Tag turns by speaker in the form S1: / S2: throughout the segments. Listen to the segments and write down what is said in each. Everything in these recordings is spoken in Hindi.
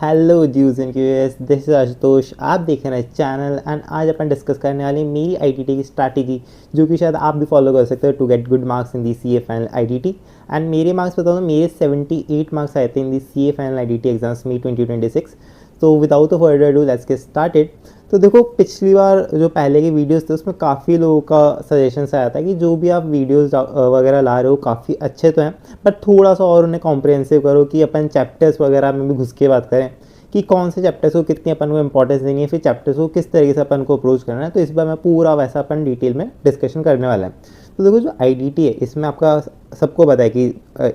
S1: Hello dudes and cuties, this is Ashutosh. आप देख रहे हैं चैनल एंड आज अपन डिस्कस करने वाले मेरी आईटीटी की स्ट्रैटेजी जो कि शायद आप भी फॉलो कर सकते हो to get good marks in the CA final IDT. And मेरे मार्क्स बताओ तो मेरे 78 मार्क्स आए थे in the CA final IDT exams में 2026। तो without a further do let's get started. तो देखो, पिछली बार जो पहले के वीडियोस थे उसमें काफ़ी लोगों का सजेशंस आया था कि जो भी आप वीडियोस वगैरह ला रहे हो काफ़ी अच्छे तो हैं, बट थोड़ा सा और उन्हें कॉम्प्रिहेंसिव करो कि अपन चैप्टर्स वगैरह में भी घुस के बात करें कि कौन से चैप्टर्स को कितनी अपन को इंपॉर्टेंस देनी है, फिर चैप्टर्स को किस तरीके से अपन को अप्रोच करना है। तो इस बार मैं पूरा वैसा अपन डिटेल में डिस्कशन करने वाला है। तो देखो, जो आईटीटी है इसमें आपका सबको पता है कि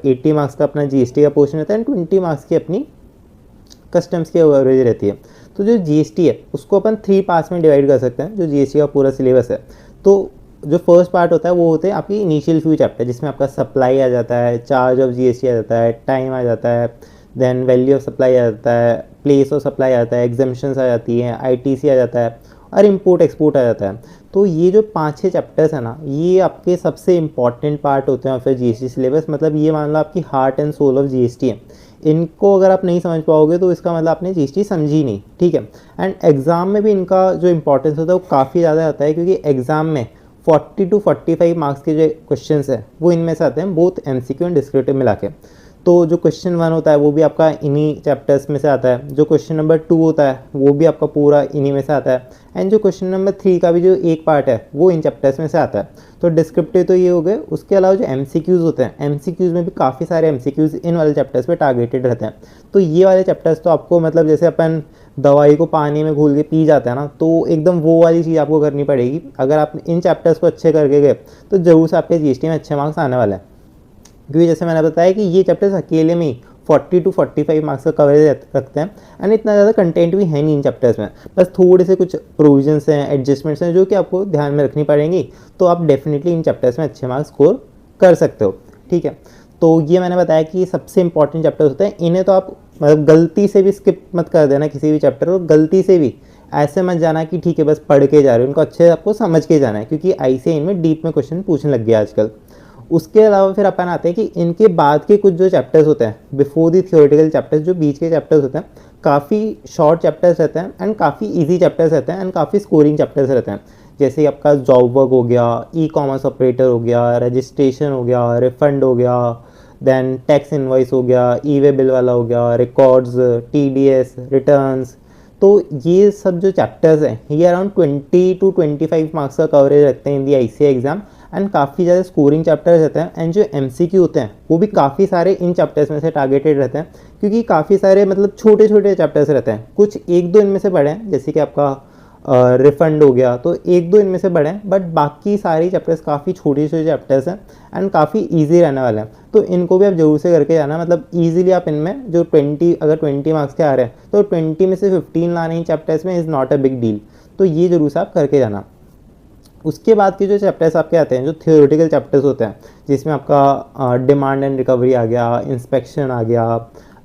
S1: 80 मार्क्स का अपना जीएसटी का पोर्शन रहता है एंड 20 मार्क्स की अपनी कस्टम्स की एवरेज रहती है। तो जो जीएसटी है उसको अपन 3 पार्ट्स में डिवाइड कर सकते हैं, जो जीएसटी का पूरा सिलेबस है। तो जो फर्स्ट पार्ट होता है वो होते हैं आपकी इनिशियल फ्यू चैप्टर, जिसमें आपका सप्लाई आ जाता है, चार्ज ऑफ जीएसटी आ जाता है, टाइम आ जाता है, देन वैल्यू ऑफ सप्लाई आ जाता है, प्लेस ऑफ सप्लाई आ जाता है, एग्जाम्पशंस आ जाती हैं, आईटीसी आ जाता है और इंपोर्ट एक्सपोर्ट आ जाता है। तो ये जो 5-6 चैप्टर्स है ना, ये आपके सबसे इंपॉर्टेंट पार्ट होते हैं फिर जीएसटी सिलेबस। मतलब ये मान लो आपकी heart and soul of GST है। इनको अगर आप नहीं समझ पाओगे तो इसका मतलब आपने जीएसटी समझी नहीं, ठीक है। एंड एग्ज़ाम में भी इनका जो इंपॉर्टेंस होता है वो काफ़ी ज़्यादा होता है, क्योंकि एग्ज़ाम में 40 to 45 मार्क्स के जो क्वेश्चंस हैं वो इनमें से आते हैं, बोथ एमसीक्यू एंड डिस्क्रिप्टिव मिला के। तो जो क्वेश्चन 1 होता है वो भी आपका इन्हीं चैप्टर्स में से आता है, जो क्वेश्चन नंबर 2 होता है वो भी आपका पूरा इन्हीं में से आता है, एंड जो क्वेश्चन नंबर 3 का भी जो एक पार्ट है वो इन चैप्टर्स में से आता है। तो डिस्क्रिप्टिव तो ये हो गए। उसके अलावा जो एमसीक्यूज़ होते हैं, एमसीक्यूज़ में भी काफ़ी सारे एमसीक्यूज़ इन वाले चैप्टर्स पे टारगेटेड रहते हैं। तो ये वाले चैप्टर्स तो आपको मतलब जैसे अपन दवाई को पानी में घोल के पी जाते हैं ना, तो एकदम वो वाली चीज़ आपको करनी पड़ेगी। अगर आप इन चैप्टर्स को अच्छे करके गए तो ज़रूर से आपके जीएसटी में अच्छे मार्क्स आने वाले हैं, क्योंकि जैसे मैंने बताया कि ये चैप्टर्स अकेले में ही 40 to 45 मार्क्स का कवरेज रखते हैं। एंड इतना ज़्यादा कंटेंट भी है नहीं इन चैप्टर्स में, बस थोड़े से कुछ प्रोविजंस हैं, एडजस्टमेंट्स हैं जो कि आपको ध्यान में रखनी पड़ेंगी। तो आप डेफिनेटली इन चैप्टर्स में अच्छे मार्क्स स्कोर कर सकते हो, ठीक है। तो ये मैंने बताया कि सबसे इंपॉर्टेंट चैप्टर्स होते हैं, इन्हें तो आप मतलब गलती से भी स्किप मत कर देना किसी भी चैप्टर को। गलती से भी ऐसे मत जाना कि ठीक है बस पढ़ के जा रहे हो, उनको अच्छे से आपको समझ के जाना है, क्योंकि आईसीएआई में डीप में क्वेश्चन पूछने लग गया आजकल। उसके अलावा फिर अपन आते हैं कि इनके बाद के कुछ जो चैप्टर्स होते हैं बिफोर दी थियोरेटिकल चैप्टर्स, जो बीच के चैप्टर्स होते हैं, काफ़ी शॉर्ट चैप्टर्स रहते हैं एंड काफ़ी इजी चैप्टर्स रहते हैं एंड काफ़ी स्कोरिंग चैप्टर्स रहते हैं। जैसे आपका जॉब वर्क हो गया, ई कॉमर्स ऑपरेटर हो गया, रजिस्ट्रेशन हो गया, रिफंड हो गया, देन टैक्स इनवॉइस हो गया, ई वे बिल वाला हो गया, रिकॉर्ड्स, टीडीएस, रिटर्न्स। तो ये सब जो चैप्टर्स हैं ये अराउंड 20 to 25 मार्क्स का कवरेज रखते हैं इन दी आईसीएआई एग्जाम एंड काफ़ी ज़्यादा स्कोरिंग चैप्टर्स रहते हैं। एंड जो एमसीक्यू होते हैं वो भी काफ़ी सारे इन चैप्टर्स में से टारगेटेड रहते हैं, क्योंकि काफ़ी सारे मतलब छोटे छोटे चैप्टर्स रहते हैं। कुछ 1-2 इनमें से बड़े हैं, जैसे कि आपका रिफंड हो गया, तो 1-2 इनमें से बड़े हैं, बट बाकी सारी चैप्टर्स काफ़ी छोटे छोटे चैप्टर्स हैं एंड काफ़ी ईजी रहने वाले हैं। तो इनको भी आप जरूर से करके जाना। मतलब ईजिली आप इनमें जो 20 मार्क्स के आ रहे हैं तो 20 में से 15 लाने इन चैप्टर्स में is not a big deal. तो ये जरूर से आप करके जाना। उसके बाद के जो चैप्टर्स आपके आते हैं, जो थियोरेटिकल चैप्टर्स होते हैं, जिसमें आपका डिमांड एंड रिकवरी आ गया, इंस्पेक्शन आ गया,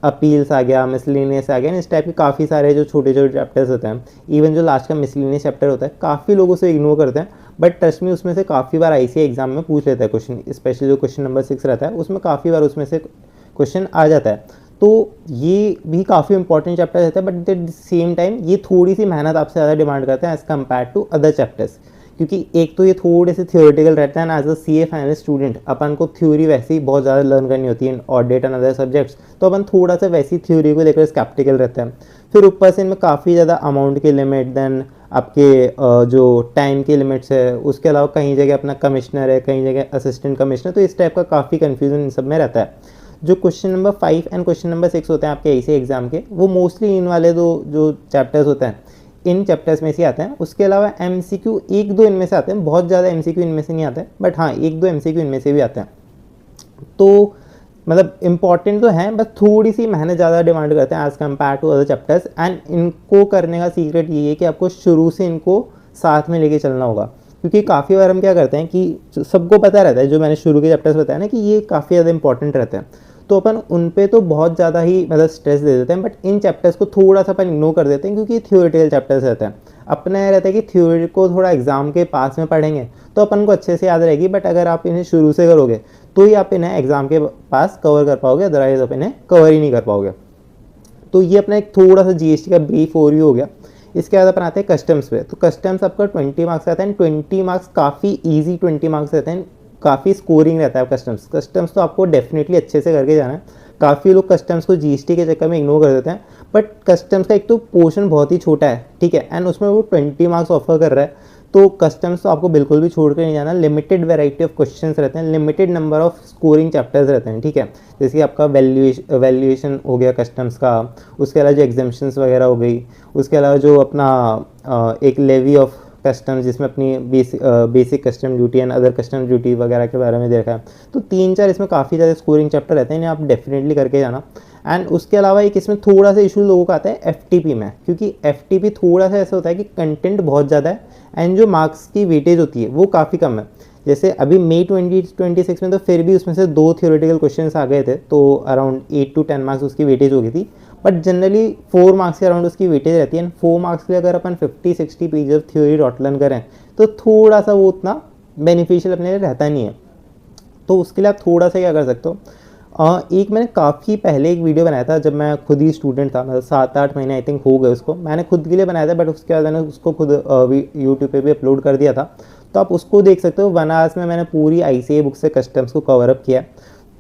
S1: अपील्स आ गया, मिसलिनियस आ गया, इस टाइप के काफ़ी सारे जो छोटे छोटे चैप्टर्स होते हैं। इवन जो लास्ट का मिसलिनियस चैप्टर होता है काफ़ी लोग उसे इग्नोर करते हैं, बट ट्रस्ट में उसमें से काफ़ी बार आईसीएआई एग्जाम में पूछ लेता है क्वेश्चन, स्पेशली जो क्वेश्चन नंबर 6 रहता है उसमें काफ़ी बार उसमें से क्वेश्चन आ जाता है। तो ये भी काफ़ी इंपॉर्टेंट चैप्टर रहता है, but at the same time ये थोड़ी सी मेहनत आपसे ज़्यादा डिमांड करते हैं as compare to other chapters, क्योंकि एक तो ये थोड़े से थियोरेटिकल रहता है ना। As a CA final student अपन को थ्योरी वैसे ही बहुत ज़्यादा लर्न करनी होती है, ऑडिट एंड अदर सब्जेक्ट्स, तो अपन थोड़ा सा वैसी थ्योरी को लेकर स्केप्टिकल रहते हैं। फिर ऊपर से इनमें काफ़ी ज़्यादा अमाउंट की लिमिट, देन आपके जो टाइम की लिमिट्स है, उसके अलावा कहीं जगह अपना कमिश्नर है, कहीं जगह असिस्टेंट कमिश्नर, तो इस टाइप का काफ़ी कन्फ्यूजन इन सब में रहता है। जो question number 5 and question number 6 होते हैं आपके आईसीएआई एग्जाम के, वो मोस्टली इन वाले दो जो चैप्टर्स होते हैं इन चैप्टर्स में से आते हैं। उसके अलावा एमसीक्यू 1-2 इनमें से आते हैं, बहुत ज़्यादा एमसीक्यू इनमें से नहीं आते हैं, बट हाँ 1-2 एमसीक्यू इनमें से भी आते हैं। तो मतलब इंपॉर्टेंट तो हैं, बस थोड़ी सी मेहनत ज़्यादा डिमांड करते हैं as compare to other chapters. And इनको करने का सीक्रेट ये है कि आपको शुरू से इनको साथ में लेके चलना होगा, क्योंकि काफ़ी बार हम क्या करते हैं कि सबको पता रहता है, जो मैंने शुरू के चैप्टर्स बताया ना कि ये काफ़ी ज़्यादा इंपॉर्टेंट रहते हैं, तो अपन उन पे तो बहुत ज़्यादा ही मतलब स्ट्रेस दे देते हैं, बट इन चैप्टर्स को थोड़ा सा अपन इग्नोर कर देते हैं, क्योंकि थियोरेटिकल चैप्टर्स रहते हैं। अपना रहता है कि थ्योरी को थोड़ा एग्जाम के पास में पढ़ेंगे तो अपन को अच्छे से याद रहेगी, बट अगर आप इन्हें शुरू से करोगे तो ही आप इन्हें एग्जाम के पास कवर कर पाओगे, अदरवाइज आप इन्हें कवर ही नहीं कर पाओगे। तो ये अपना एक थोड़ा सा जीएसटी का ब्रीफ ओवरव्यू हो गया। इसके बाद अपन आते हैं कस्टम्स पे। तो कस्टम्स आपका 20 मार्क्स आता है, 20 मार्क्स काफ़ी ईजी 20 मार्क्स रहते हैं, काफ़ी स्कोरिंग रहता है कस्टम्स। कस्टम्स तो आपको डेफिनेटली अच्छे से करके जाना है। काफ़ी लोग कस्टम्स को जीएसटी के चक्कर में इग्नोर कर देते हैं, बट कस्टम्स का एक तो पोर्शन बहुत ही छोटा है, ठीक है, एंड उसमें वो 20 मार्क्स ऑफर कर रहा है। तो कस्टम्स तो आपको बिल्कुल भी छोड़ कर नहीं जाना। लिमिटेड वैरायटी ऑफ क्वेश्चंस रहते हैं, limited number of scoring chapters रहते हैं, ठीक है। जैसे कि आपका वैल्यूएशन हो गया कस्टम्स का, उसके अलावा जो एग्जाम्शंस वगैरह हो गई, उसके अलावा जो अपना एक लेवी ऑफ कस्टम्स जिसमें अपनी basic custom duty and other custom duty वगैरह के बारे में देखा है। तो 3-4 इसमें काफ़ी ज़्यादा स्कोरिंग चैप्टर रहते हैं, इन्हें आप डेफिनेटली करके जाना। एंड उसके अलावा एक इसमें थोड़ा सा इशू लोगों का आता है एफटीपी में, क्योंकि एफटीपी थोड़ा सा ऐसा होता है कि कंटेंट बहुत ज़्यादा है एंड जो मार्क्स की वेटेज होती है वो काफ़ी कम है। जैसे अभी मई 2026 में तो फिर भी उसमें से 2 थ्योरेटिकल क्वेश्चंस आ गए थे, तो अराउंड 8 to 10 मार्क्स उसकी वेटेज हो गई थी, बट जनरली 4 मार्क्स के अराउंड उसकी वेटेज रहती है। 4 मार्क्स के लिए अगर अपन 50-60 पेज ऑफ थ्योरी रॉटलन करें तो थोड़ा सा वो उतना बेनिफिशियल अपने लिए रहता नहीं है। तो उसके लिए आप थोड़ा सा क्या कर सकते हो, एक मैंने काफ़ी पहले एक वीडियो बनाया था जब मैं खुद ही स्टूडेंट था, मतलब 7-8 महीने आई थिंक हो गए उसको, मैंने खुद के लिए बनाया था, बट उसके बाद मैंने उसको खुद यूट्यूब पे भी अपलोड कर दिया था। तो आप उसको देख सकते हो। 1 आवर्स में मैंने पूरी आईसीए बुक से कस्टम्स को कवर अप किया,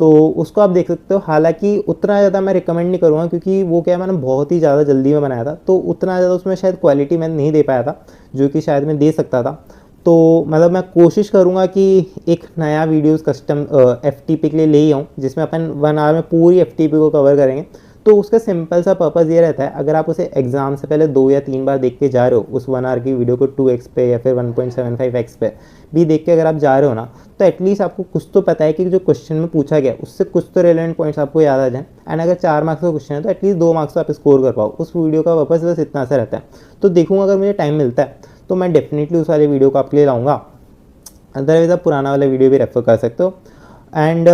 S1: तो उसको आप देख सकते हो। हालांकि उतना ज़्यादा मैं रिकमेंड नहीं करूँगा, क्योंकि वो क्या मैंने बहुत ही ज़्यादा जल्दी में बनाया था, तो उतना ज़्यादा उसमें शायद क्वालिटी मैं नहीं दे पाया था जो कि शायद मैं दे सकता था। तो मतलब मैं कोशिश करूँगा कि एक नया वीडियोस कस्टम एफटीपी के लिए ले आऊँ, जिसमें अपन 1 आवर में पूरी एफटीपी को कवर करेंगे। तो उसका सिंपल सा पर्पज़ ये रहता है, अगर आप उसे एग्जाम से पहले 2 या 3 बार देख के जा रहे हो, उस 1 आवर की वीडियो को 2x पे या फिर 1.75x पे भी देख के अगर आप जा रहे हो ना, तो एटलीस्ट आपको कुछ तो पता है कि जो क्वेश्चन में पूछा गया उससे कुछ तो रेलेवेंट पॉइंट्स आपको याद आ जाए। एंड अगर 4 मार्क्स का क्वेश्चन है तो एटलीस्ट 2 मार्क्स तो आप स्कोर कर पाओ। उस वीडियो का पर्पज़ बस इतना सा रहता है। तो देखूँगा अगर मुझे टाइम मिलता है तो मैं डेफिनेटली उस वाले वीडियो को आपके लिए लाऊंगा, अदरवाइज आप पुराना वाला वीडियो भी रेफर कर सकते हो। एंड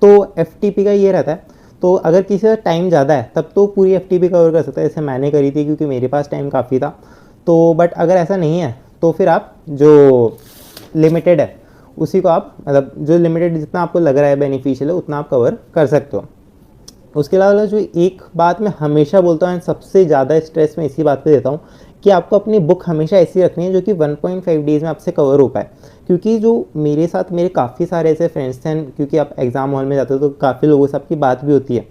S1: तो एफटीपी का ये रहता है, तो अगर किसी का टाइम ज़्यादा है तब तो पूरी एफटीपी कवर कर सकता है, जैसे मैंने करी थी क्योंकि मेरे पास टाइम काफ़ी था। तो बट अगर ऐसा नहीं है तो फिर आप जो लिमिटेड है उसी को आप, मतलब जो लिमिटेड जितना आपको लग रहा है बेनिफिशियल है उतना आप कवर कर सकते हो। उसके अलावा जो एक बात मैं हमेशा बोलता हूँ, सबसे ज़्यादा स्ट्रेस मैं इसी बात पे देता हूँ कि आपको अपनी बुक हमेशा ऐसी रखनी है जो कि 1.5 डेज़ में आपसे कवर हो पाए। क्योंकि जो मेरे साथ मेरे काफ़ी सारे ऐसे फ्रेंड्स हैं, क्योंकि आप एग्ज़ाम हॉल में जाते हो तो काफ़ी लोगों से आपकी बात भी होती है,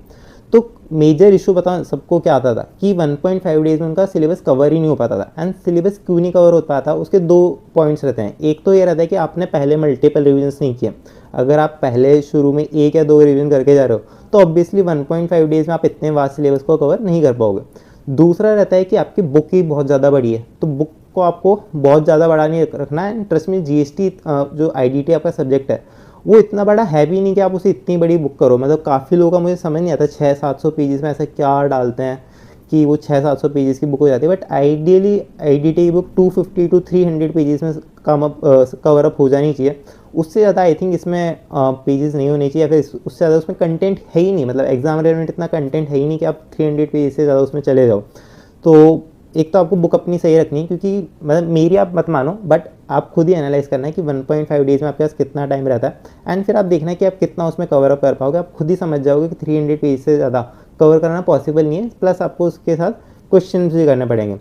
S1: तो मेजर इशू बताओ सबको क्या आता था कि 1.5 डेज़ में उनका सिलेबस कवर ही नहीं हो पाता था। एंड सिलेबस क्यों नहीं कवर हो पाता, उसके 2 पॉइंट्स रहते हैं। एक तो ये रहता है कि आपने पहले मल्टीपल रिविजन्स नहीं किए। अगर आप पहले शुरू में 1 या 2 रिविजन करके जा रहे हो तो ऑब्वियसली 1.5 डेज़ में आप इतने वास्ट सिलेबस को कवर नहीं कर पाओगे। दूसरा रहता है कि आपकी बुक ही बहुत ज़्यादा बड़ी है, तो बुक को आपको बहुत ज़्यादा बड़ा नहीं रखना है। ट्रस्ट में जीएसटी जो आईडीटी आपका सब्जेक्ट है वो इतना बड़ा है भी नहीं कि आप उसे इतनी बड़ी बुक करो। मतलब काफ़ी लोगों का मुझे समझ नहीं आता 600-700 पेजेस में ऐसा क्या डालते हैं कि वो 600-700 पेजेस की बुक हो जाती है। बट आइडियली आईडीटी की बुक 250 to 300 पेजेस में कवर अप हो जानी चाहिए। उससे ज़्यादा आई थिंक इसमें पेजेस नहीं होने चाहिए, या फिर उससे ज़्यादा उसमें कंटेंट है ही नहीं। मतलब एग्जाम रिलेवेंट इतना कंटेंट है ही नहीं कि आप 300 पेज से ज़्यादा उसमें चले जाओ। तो एक तो आपको बुक अपनी सही रखनी है, क्योंकि मतलब मेरी आप मत मानो, बट आप खुद ही एनालाइज करना है कि 1.5 डेज़ में आपके पास कितना टाइम रहता है। एंड फिर आप देखना है कि आप कितना उसमें कवर अप कर पाओगे। आप खुद ही समझ जाओगे कि 300 पेज से ज़्यादा कवर करना पॉसिबल नहीं है, प्लस आपको उसके साथ क्वेश्चन भी करने पड़ेंगे,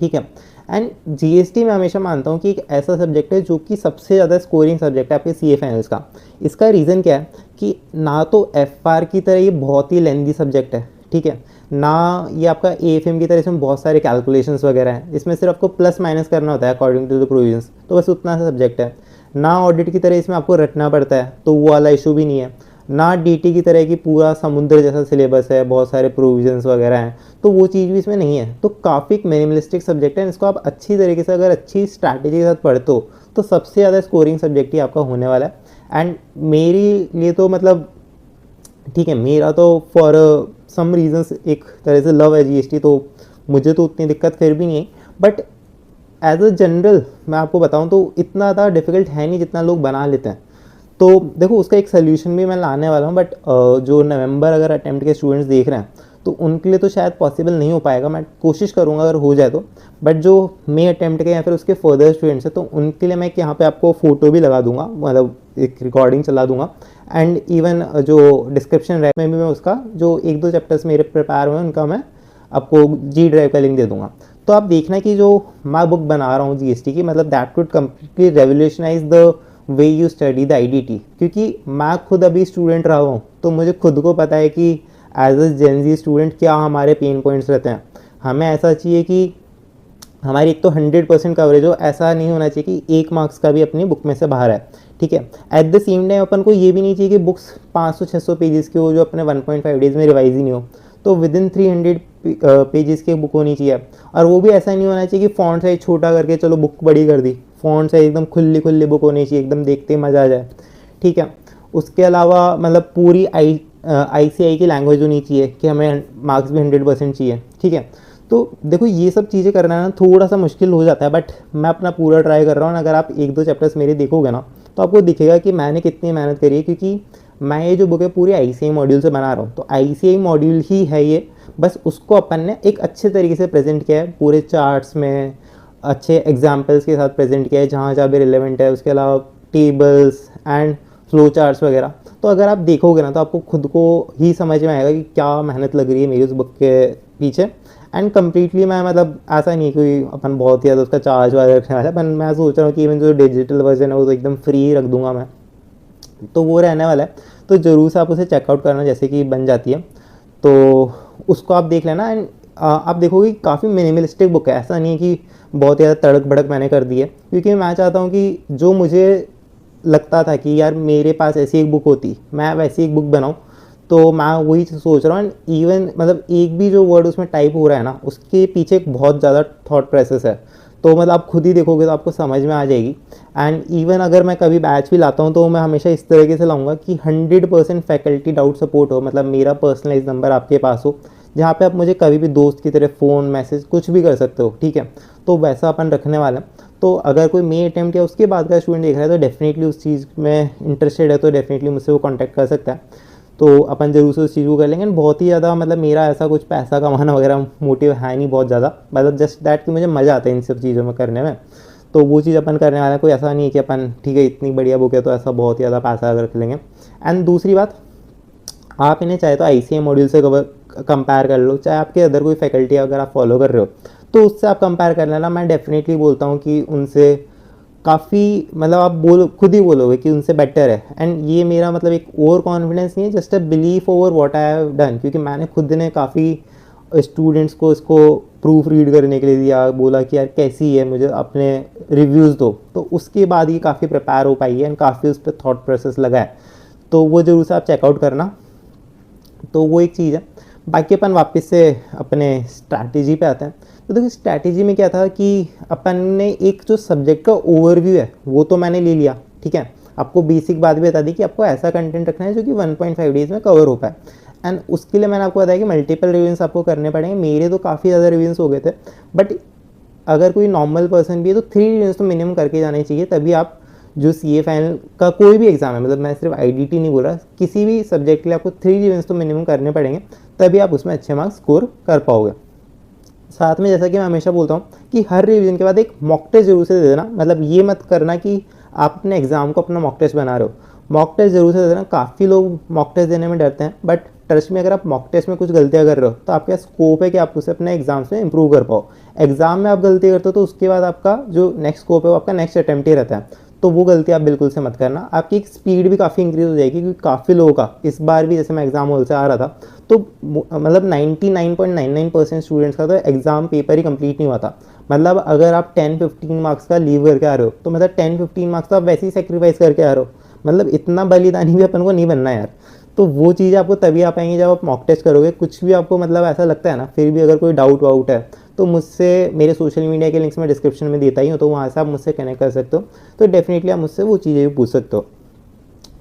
S1: ठीक है। एंड जीएसटी मैं हमेशा मानता हूँ कि एक ऐसा सब्जेक्ट है जो कि सबसे ज़्यादा स्कोरिंग सब्जेक्ट है आपके सीए फाइनल्स का। इसका रीज़न क्या है कि ना तो एफआर की तरह ये बहुत ही लेंथी सब्जेक्ट है, ठीक है, ना ये आपका एएफएम की तरह इसमें बहुत सारे कैलकुलेशंस वगैरह हैं। इसमें सिर्फ आपको प्लस माइनस करना होता है अकॉर्डिंग टू द प्रोविजंस, तो बस उतना सा सब्जेक्ट है। ना ऑडिट की तरह इसमें आपको रटना पड़ता है, तो वो वाला इशू भी नहीं है। ना डीटी की तरह की पूरा समुद्र जैसा सिलेबस है, बहुत सारे प्रोविजंस वगैरह हैं, तो वो चीज़ भी इसमें नहीं है। तो काफ़ी मिनिमलिस्टिक सब्जेक्ट है। इसको आप अच्छी तरीके से अगर अच्छी स्ट्रैटेजी के साथ पढ़ते हो तो सबसे ज़्यादा स्कोरिंग सब्जेक्ट ही आपका होने वाला है। एंड मेरी लिए तो मतलब ठीक है, मेरा तो फॉर सम रीजंस एक तरह से लव है जीएसटी, तो मुझे तो उतनी दिक्कत फिर भी नहीं है। बट एज अ जनरल मैं आपको बताऊं तो इतना ज़्यादा डिफ़िकल्ट है नहीं जितना लोग बना लेते हैं। तो देखो उसका एक सोल्यूशन भी मैं लाने वाला हूँ, बट जो नवंबर अगर अटेम्प्ट के स्टूडेंट्स देख रहे हैं तो उनके लिए तो शायद पॉसिबल नहीं हो पाएगा, मैं कोशिश करूँगा अगर हो जाए तो। बट जो मे अटैम्प्ट के या फिर उसके फर्दर स्टूडेंट्स हैं, तो उनके लिए मैं एक यहाँ पे आपको फ़ोटो भी लगा दूंगा, मतलब एक रिकॉर्डिंग चला दूंगा। एंड इवन जो डिस्क्रिप्शन रैक में भी मैं उसका जो 1-2 चैप्टर्स मेरे प्रिपेयर हुए उनका मैं आपको जी ड्राइव का लिंक दे दूंगा। तो आप देखना कि जो मैं बुक बना रहा हूँ जीएसटी की, मतलब that could completely revolutionise the way you study the IDT, क्योंकि मैं खुद अभी स्टूडेंट रहा हूँ, तो मुझे खुद को पता है कि as a gen ji student क्या हमारे पेन पॉइंट्स रहते हैं। हमें ऐसा चाहिए कि हमारी एक तो 100% कवरेज हो, ऐसा नहीं होना चाहिए कि 1 मार्क्स का भी अपनी बुक में से बाहर है, ठीक है। एट द सेम टाइम अपन को ये भी नहीं चाहिए कि बुक्स 500-600 पेजेस की हो जो अपने 1.5 डेज में रिवाइज ही नहीं हो, तो विद इन 300 पेजेस की बुक होनी चाहिए। और वो भी ऐसा नहीं होना चाहिए कि फ़ॉन्ट साइज छोटा करके चलो बुक बड़ी कर दी, फ़ॉन्ट साइज एकदम खुली खुली बुक होनी चाहिए, एकदम देखते ही मज़ा आ जाए, ठीक है। उसके अलावा मतलब पूरी ICAI की लैंग्वेज होनी चाहिए कि हमें मार्क्स भी 100% चाहिए, ठीक है। तो देखो ये सब चीज़ें करना ना थोड़ा सा मुश्किल हो जाता है, बट मैं अपना पूरा ट्राई कर रहा हूँ। अगर आप 1-2 चैप्टर्स मेरे देखोगे ना, तो आपको दिखेगा कि मैंने कितनी मेहनत करी है, क्योंकि मैं ये जो बुक है पूरी ICAI मॉड्यूल से बना रहा हूँ। तो ICAI मॉड्यूल ही है ये, बस उसको अपन ने एक अच्छे तरीके से प्रेजेंट किया है, पूरे चार्ट्स में अच्छे एग्जाम्पल्स के साथ प्रेजेंट किया है जहाँ जहाँ भी रिलेवेंट है। उसके अलावा टेबल्स एंड फ्लो चार्ट्स वगैरह। तो अगर आप देखोगे ना, तो आपको खुद को ही समझ में आएगा कि क्या मेहनत लग रही है मेरी उस बुक के पीछे। एंड कम्प्लीटली मैं मतलब ऐसा नहीं कि अपन बहुत ही ज़्यादा उसका चार्ज वार्ज रखने वाला है, पर मैं सोच रहा हूँ कि इवन जो डिजिटल वर्जन है वो तो एकदम फ्री रख दूंगा मैं, तो वो रहने वाला है। तो ज़रूर से आप उसे चेकआउट करना जैसे कि बन जाती है, तो उसको आप देख लेना। एंड आप देखोगे काफ़ी मिनिमलिस्टिक बुक है, ऐसा नहीं है कि बहुत ज़्यादा तड़क भड़क मैंने कर दी है, क्योंकि मैं चाहता हूँ कि जो मुझे लगता था कि यार मेरे पास ऐसी एक बुक होती, मैं वैसी एक बुक बनाऊँ, तो मैं वही सोच रहा हूँ। इवन मतलब एक भी जो वर्ड उसमें टाइप हो रहा है ना, उसके पीछे एक बहुत ज़्यादा थॉट प्रोसेस है। तो मतलब आप खुद ही देखोगे तो आपको समझ में आ जाएगी। एंड इवन अगर मैं कभी बैच भी लाता हूँ, तो मैं हमेशा इस तरीके से लाऊंगा कि 100% फैकल्टी डाउट सपोर्ट हो, मतलब मेरा पर्सनलाइज नंबर आपके पास हो, जहाँ पे आप मुझे कभी भी दोस्त की तरह फ़ोन मैसेज कुछ भी कर सकते हो, ठीक है। तो वैसा अपन रखने वाले हैं। तो अगर कोई मे अटैम्प्ट या उसके बाद का स्टूडेंट देख रहा है, तो डेफिनेटली उस चीज़ में इंटरेस्टेड है, तो डेफिनेटली मुझसे वो कॉन्टैक्ट कर सकता है। तो अपन ज़रूर से उस चीज़ को कर लेंगे। बहुत ही ज़्यादा मतलब मेरा ऐसा कुछ पैसा कमाना वगैरह मोटिव है नहीं बहुत ज़्यादा, मतलब जस्ट दैट कि मुझे मज़ा आता है इन सब चीज़ों में करने में। तो वो चीज़ अपन करने वाला है। कोई ऐसा नहीं है कि अपन ठीक है इतनी बढ़िया बुक है तो ऐसा बहुत ही ज़्यादा पैसा रख लेंगे। एंड दूसरी बात, आप इन्हें चाहे तो ICAI मॉड्यूल से कंपेयर कर लो, चाहे आपके अदर कोई फैकल्टी अगर आप फॉलो कर रहे हो तो उससे आप कंपेयर कर लेना। मैं डेफिनेटली बोलता हूँ कि उनसे काफ़ी मतलब आप खुद ही बोलोगे कि उनसे बेटर है। एंड ये मेरा मतलब एक ओवर कॉन्फिडेंस नहीं है, just a belief over what I have done, क्योंकि मैंने खुद ने काफ़ी स्टूडेंट्स को इसको प्रूफ रीड करने के लिए दिया, बोला कि यार कैसी है, मुझे अपने रिव्यूज़ दो, तो उसके बाद ये काफ़ी प्रिपेयर हो पाई है एंड काफ़ी उस पर थॉट प्रोसेस लगा है। तो वो ज़रूर से आप चेकआउट करना। तो वो एक चीज़ है। बाकी अपन वापस से अपने स्ट्रैटेजी पे आते हैं। तो देखिए स्ट्रैटेजी में क्या था कि अपन ने एक जो सब्जेक्ट का ओवरव्यू है वो तो मैंने ले लिया, ठीक है। आपको बेसिक बात भी बता दी कि आपको ऐसा कंटेंट रखना है जो कि 1.5 डेज़ में कवर हो पाए। एंड उसके लिए मैंने आपको बताया कि मल्टीपल रिविजन्स आपको करने पड़ेंगे। मेरे तो काफ़ी ज़्यादा रिविजन्स हो गए थे, बट अगर कोई नॉर्मल पर्सन भी है तो 3 रिविजन्स तो मिनिमम करके जाने चाहिए, तभी आप जो CA फाइनल का कोई भी एग्जाम है, मतलब मैं सिर्फ IDT नहीं बोल रहा, किसी भी सब्जेक्ट के लिए आपको 3 रिविजन्स तो मिनिमम करने पड़ेंगे, तभी आप उसमें अच्छे मार्क्स स्कोर कर पाओगे। साथ में जैसा कि मैं हमेशा बोलता हूँ कि हर रिवीजन के बाद एक मॉक टेस्ट जरूर से दे देना। मतलब ये मत करना कि आप अपने एग्जाम को अपना मॉक टेस्ट बना रहे हो, मॉक टेस्ट जरूर से दे देना। काफ़ी लोग मॉक टेस्ट देने में डरते हैं, बट ट्रस्ट में अगर आप मॉक टेस्ट में कुछ गलतियाँ कर रहे हो तो आपका स्कोप है कि आप उसे अपने एग्जाम्स में इंप्रूव कर पाओ। एग्जाम में आप गलती करते हो तो उसके बाद आपका जो नेक्स्ट स्कोप है वो आपका नेक्स्ट अटैम्प्ट ही रहता है। तो वो गलती आप बिल्कुल से मत करना। आपकी एक स्पीड भी काफ़ी इंक्रीज हो जाएगी, क्योंकि काफ़ी लोगों का इस बार भी, जैसे मैं एग्जाम हॉल से आ रहा था तो मतलब 99.99% स्टूडेंट्स का तो एग्ज़ाम पेपर ही कंप्लीट नहीं हुआ था। मतलब अगर आप 10-15 मार्क्स का लीव करके आ रहे हो तो मतलब 10-15 मार्क्स तो आप वैसे ही सेक्रीफाइस करके आ रहे हो। मतलब इतना बलिदानी भी अपन को नहीं बनना यार। तो वो चीज़ आपको तभी आ पाएंगी जब आप मॉक टेस्ट करोगे। कुछ भी आपको मतलब ऐसा लगता है ना, फिर भी अगर कोई डाउट वाउट है तो मुझसे, मेरे सोशल मीडिया के लिंक्स में डिस्क्रिप्शन में देता ही हूँ, तो वहाँ से आप मुझसे कनेक्ट कर सकते हो। तो डेफिनेटली आप मुझसे वो चीज़ें भी पूछ सकते हो।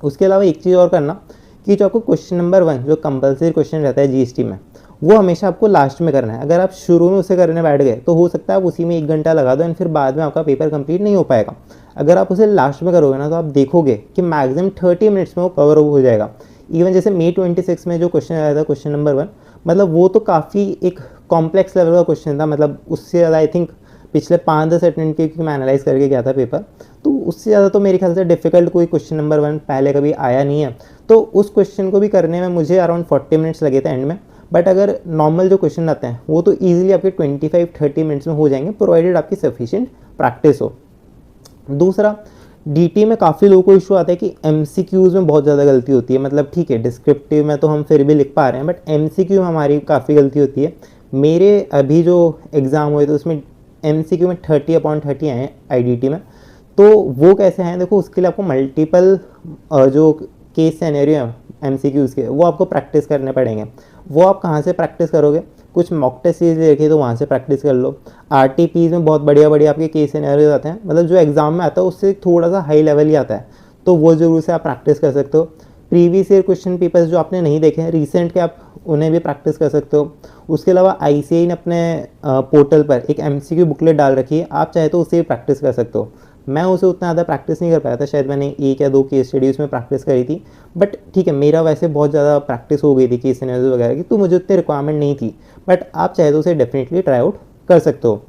S1: उसके अलावा एक चीज़ और करना कि जो आपको क्वेश्चन नंबर 1 जो कंपलसरी क्वेश्चन रहता है GST में, वो हमेशा आपको लास्ट में करना है। अगर आप शुरू में उसे करने बैठ गए तो हो सकता है आप उसी में 1 घंटा लगा दो एंड फिर बाद में आपका पेपर कंप्लीट नहीं हो पाएगा। अगर आप उसे लास्ट में करोगे ना तो आप देखोगे कि मैक्सिमम 30 मिनट्स में वो कवर हो जाएगा। इवन जैसे May 26 में जो क्वेश्चन आया था, क्वेश्चन नंबर 1, मतलब वो तो काफ़ी एक कॉम्प्लेक्स लेवल का क्वेश्चन था, मतलब उससे ज़्यादा आई थिंक पिछले 5-10 अटेम्प्ट के, क्योंकि मैं एनालाइज करके गया था पेपर, तो उससे ज़्यादा तो मेरे ख्याल से डिफ़िकल्ट कोई क्वेश्चन नंबर 1 पहले कभी आया नहीं है। तो उस क्वेश्चन को भी करने में मुझे अराउंड 40 मिनट्स लगे थे एंड में। बट अगर नॉर्मल जो क्वेश्चन आते हैं वो तो ईजिली आपके 25-30 मिनट्स में हो जाएंगे, प्रोवाइडेड आपकी सफिशिएंट प्रैक्टिस हो। दूसरा, डीटी में काफ़ी लोगों को इशू आता है कि एमसीक्यूज़ में बहुत ज़्यादा गलती होती है। मतलब ठीक है, डिस्क्रिप्टिव में तो हम फिर भी लिख पा रहे हैं, बट एमसीक्यू में हमारी काफ़ी गलती होती है। मेरे अभी जो एग्ज़ाम हुए थे उसमें एमसीक्यू में 30/30 आए आईडीटी में। तो वो कैसे हैं, देखो उसके लिए आपको मल्टीपल जो केस सिनेरियो हैं एमसीक्यूज़ के, वो आपको प्रैक्टिस करने पड़ेंगे। वो आप कहाँ से प्रैक्टिस करोगे, कुछ मॉक टेस्ट सीरीज देखिए तो वहाँ से प्रैक्टिस कर लो। आरटीपीज में बहुत बढ़िया बढ़िया आपके केस सिनेरियो आते हैं, मतलब जो एग्जाम में आता है उससे थोड़ा सा हाई लेवल ही आता है, तो वो जरूर से आप प्रैक्टिस कर सकते हो। प्रीवियस ईयर क्वेश्चन पेपर्स जो आपने नहीं देखे हैं रिसेंट के, आप उन्हें भी प्रैक्टिस कर सकते हो। उसके अलावा आईसीएआई ने अपने पोर्टल पर एक एमसीक्यू बुकलेट डाल रखी है, आप चाहे तो उससे भी प्रैक्टिस कर सकते हो। मैं उसे उतना ज़्यादा प्रैक्टिस नहीं कर पाया था, शायद मैंने 1 या 2 केस स्टडी उसमें प्रैक्टिस करी थी, बट ठीक है, मेरा वैसे बहुत ज़्यादा प्रैक्टिस हो गई थी केस सिनेरियो वगैरह की, तो मुझे उतनी रिक्वायरमेंट नहीं थी। बट आप चाहे तो उसे डेफिनेटली ट्राई आउट कर सकते हो।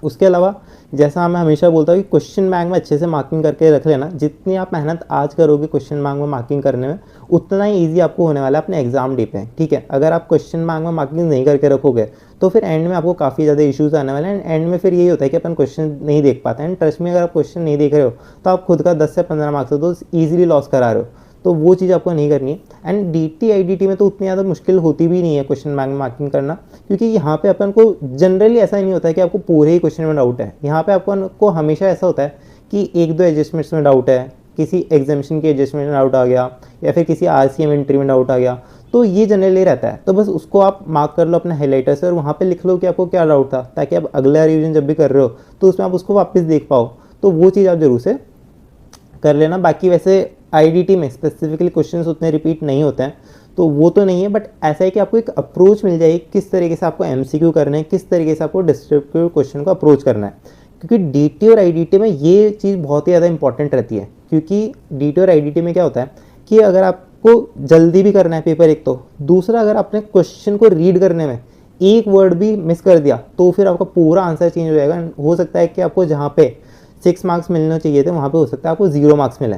S1: उसके अलावा जैसा मैं हमेशा बोलता हूँ कि क्वेश्चन बैंक में अच्छे से मार्किंग करके रख लेना। जितनी आप मेहनत आज करोगे क्वेश्चन बैंक में मार्किंग करने में, उतना ही ईजी आपको होने वाला है अपने एग्जाम डे पे। ठीक है, अगर आप क्वेश्चन बैंक में मार्किंग नहीं करके रखोगे तो फिर एंड में आपको काफ़ी ज़्यादा इश्यूज आने वाले हैं। एंड में फिर यही होता है कि अपन क्वेश्चन नहीं देख पाते हैं। ट्रस्ट में, अगर आप क्वेश्चन नहीं देख रहे हो तो आप खुद का 10 से 15 मार्क्स तो ईजिली लॉस करा रहे हो, तो वो चीज़ आपको नहीं करनी है। एंड डीटी आईडीटी में तो उतनी ज़्यादा मुश्किल होती भी नहीं है क्वेश्चन बैंक में मार्किंग करना, क्योंकि यहाँ पे अपन को जनरली ऐसा नहीं होता है कि आपको पूरे ही क्वेश्चन में डाउट है। यहाँ पे अपन को हमेशा ऐसा होता है कि 1-2 एडजस्टमेंट्स में डाउट है, किसी एग्जामिशन की एडजस्टमेंट में डाउट आ गया, या फिर किसी आरसीएम एंट्री में डाउट आ गया, तो ये जनरली रहता है। तो बस उसको आप मार्क कर लो अपने हाईलाइटर से और वहाँ पे लिख लो कि आपको क्या डाउट था, ताकि आप अगला रिवीजन जब भी कर रहे हो तो उसमें आप उसको वापस देख पाओ। तो वो चीज़ आप जरूर से कर लेना। बाकी वैसे आईडीटी में स्पेसिफिकली क्वेश्चंस उतने रिपीट नहीं होते हैं, तो वो तो नहीं है, बट ऐसा है कि आपको एक अप्रोच मिल जाएगी किस तरीके से आपको एमसीक्यू करना है, किस तरीके से आपको डिस्क्रिप्टिव क्वेश्चन को अप्रोच करना है। क्योंकि डीटी और आईडीटी में ये चीज़ बहुत ही ज़्यादा इंपॉर्टेंट रहती है। क्योंकि डीटी और आईडीटी में क्या होता है कि अगर आपको जल्दी भी करना है पेपर एक, तो दूसरा अगर आपने क्वेश्चन को रीड करने में एक वर्ड भी मिस कर दिया तो फिर आपका पूरा आंसर चेंज हो जाएगा। हो सकता है कि आपको जहाँ पे 6 मार्क्स मिलने चाहिए थे वहाँ पे हो सकता है आपको 0 मार्क्स मिले।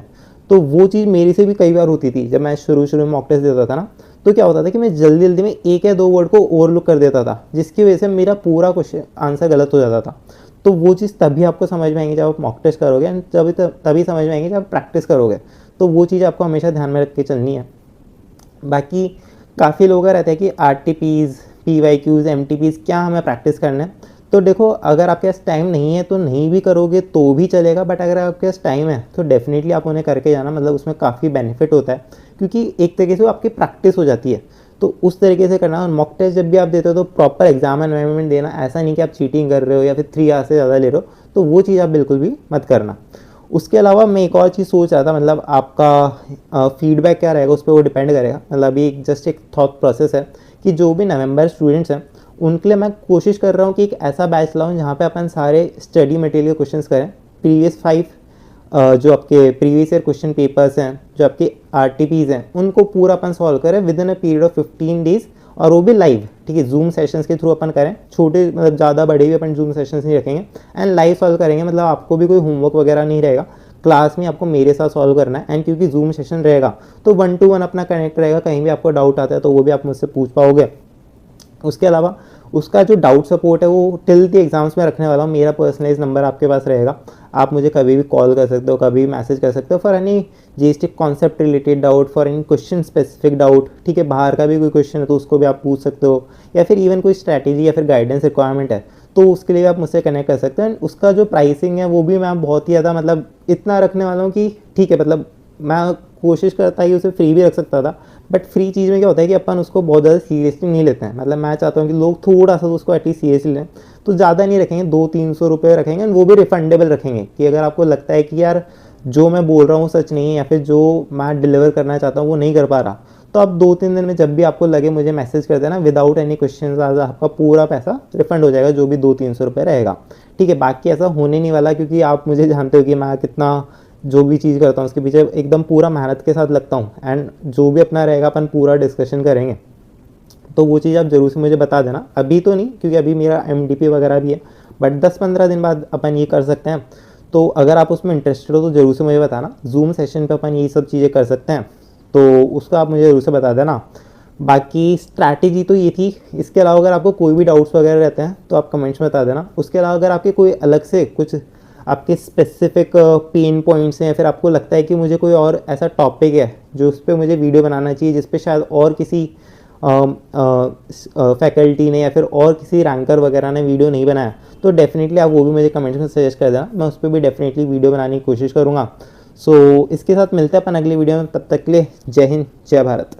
S1: तो वो चीज़ मेरे से भी कई बार होती थी जब मैं शुरू में मॉक टेस्ट देता था ना, तो क्या होता था कि मैं जल्दी जल्दी में 1 या 2 वर्ड को ओवरलुक कर देता था, जिसकी वजह से मेरा पूरा क्वेश्चन आंसर गलत हो जाता था। तो वो चीज़ तभी आपको समझ में आएंगे जब आप मॉक टेस्ट करोगे, एंड तभी समझ में आएंगे जब आप प्रैक्टिस करोगे। तो वो चीज़ आपको हमेशा ध्यान में रख के चलनी है। बाकी काफ़ी लोगों का रहता है कि आरटीपीज़, पीवाईक्यूज़, एमटीपीज़ क्या हमें प्रैक्टिस करना है। तो देखो, अगर आपके पास टाइम नहीं है तो नहीं भी करोगे तो भी चलेगा, बट अगर आपके पास टाइम है तो डेफिनेटली आप उन्हें करके जाना। मतलब उसमें काफ़ी बेनिफिट होता है, क्योंकि एक तरीके से वो आपकी प्रैक्टिस हो जाती है। तो उस तरीके से करना। और मॉक टेस्ट जब भी आप देते हो तो प्रॉपर एग्जाम एनवायरनमेंट देना, ऐसा नहीं कि आप चीटिंग कर रहे हो या फिर 3 आवर्स से ज़्यादा ले रहे हो, तो वो चीज़ आप बिल्कुल भी मत करना। उसके अलावा मैं एक और चीज़ सोच रहा था, मतलब आपका फीडबैक क्या रहेगा उस पर वो डिपेंड करेगा। मतलब अभी जस्ट एक थॉट प्रोसेस है कि जो भी नवंबर स्टूडेंट्स हैं उनके लिए मैं कोशिश कर रहा हूँ कि एक ऐसा बैच लाऊं जहाँ पे अपन सारे स्टडी मटेरियल क्वेश्चंस करें। प्रीवियस 5 जो आपके प्रीवियस ईयर क्वेश्चन पेपर्स हैं, जो आपके आरटीपीज़ हैं, उनको पूरा अपन सॉल्व करें with in a period of 15 days, और वो भी लाइव। ठीक है, जूम सेशंस के थ्रू अपन करें। छोटे मतलब ज़्यादा बड़े भी अपन जूम सेशंस नहीं रखेंगे, एंड लाइव सॉल्व करेंगे। मतलब आपको भी कोई होमवर्क वगैरह नहीं रहेगा, क्लास में आपको मेरे साथ सॉल्व करना है। एंड क्योंकि जूम सेशन रहेगा तो 1 to 1 अपना कनेक्ट रहेगा, कहीं भी आपको डाउट आता है तो वो भी आप मुझसे पूछ पाओगे। उसके अलावा उसका जो डाउट सपोर्ट है वो टिल द एग्जाम्स में रखने वाला हूँ। मेरा पर्सनलाइज नंबर आपके पास रहेगा, आप मुझे कभी भी कॉल कर सकते हो, कभी भी मैसेज कर सकते हो for any GST concept related doubt, for any question specific doubt. ठीक है, बाहर का भी कोई क्वेश्चन है तो उसको भी आप पूछ सकते हो, या फिर इवन कोई स्ट्रैटेजी या फिर गाइडेंस रिक्वायरमेंट है तो उसके लिए आप मुझसे कनेक्ट कर सकते हैं। उसका जो प्राइसिंग है वो भी मैं बहुत ही ज़्यादा मतलब इतना रखने वाला हूँ कि ठीक है, मतलब मैं कोशिश करता है कि उसे फ्री भी रख सकता था, बट फ्री चीज़ में क्या होता है कि अपन उसको बहुत ज़्यादा सीरियसली नहीं लेते हैं। मतलब मैं चाहता हूँ कि लोग थोड़ा सा उसको एटलीस्ट सीरियसली लें, तो ज़्यादा नहीं रखेंगे, 200-300 रुपये रखेंगे, वो भी रिफंडेबल रखेंगे। कि अगर आपको लगता है कि यार जो मैं बोल रहा हूँ सच नहीं है, या फिर जो मैं डिलीवर करना चाहता हूँ वो नहीं कर पा रहा, तो आप 2-3 दिन में जब भी आपको लगे मुझे मैसेज कर देना, विदाउट एनी क्वेश्चन, आपका पूरा पैसा रिफंड हो जाएगा, जो भी 200-300 रुपये रहेगा। ठीक है, बाकी ऐसा होने नहीं वाला, क्योंकि आप मुझे जानते हो कि मैं कितना जो भी चीज़ करता हूँ उसके पीछे एकदम पूरा मेहनत के साथ लगता हूँ, एंड जो भी अपना रहेगा अपन पूरा डिस्कशन करेंगे। तो वो चीज़ आप ज़रूर से मुझे बता देना। अभी तो नहीं, क्योंकि अभी मेरा MDP वगैरह भी है, बट 10-15 दिन बाद अपन ये कर सकते हैं। तो अगर आप उसमें इंटरेस्टेड हो तो ज़रूर से मुझे बताना। जूम सेशन पे अपन ये सब चीज़ें कर सकते हैं, तो उसको आप मुझे ज़रूर से बता देना। बाकी स्ट्रैटेजी तो ये थी। इसके अलावा अगर आपको कोई भी डाउट्स वगैरह रहते हैं तो आप कमेंट्स में बता देना। उसके अलावा अगर आपके कोई अलग से कुछ आपके स्पेसिफिक पेन पॉइंट्स हैं, या फिर आपको लगता है कि मुझे कोई और ऐसा टॉपिक है जो उस पर मुझे वीडियो बनाना चाहिए, जिस पे शायद और किसी फैकल्टी ने या फिर और किसी रैंकर वगैरह ने वीडियो नहीं बनाया, तो डेफिनेटली आप वो भी मुझे कमेंट्स में सजेस्ट कर देना। मैं उस पर भी डेफिनेटली वीडियो बनाने की कोशिश करूँगा। सो इसके साथ मिलते हैं अपन अगली वीडियो में। तब तक के लिए जय हिंद, जय भारत।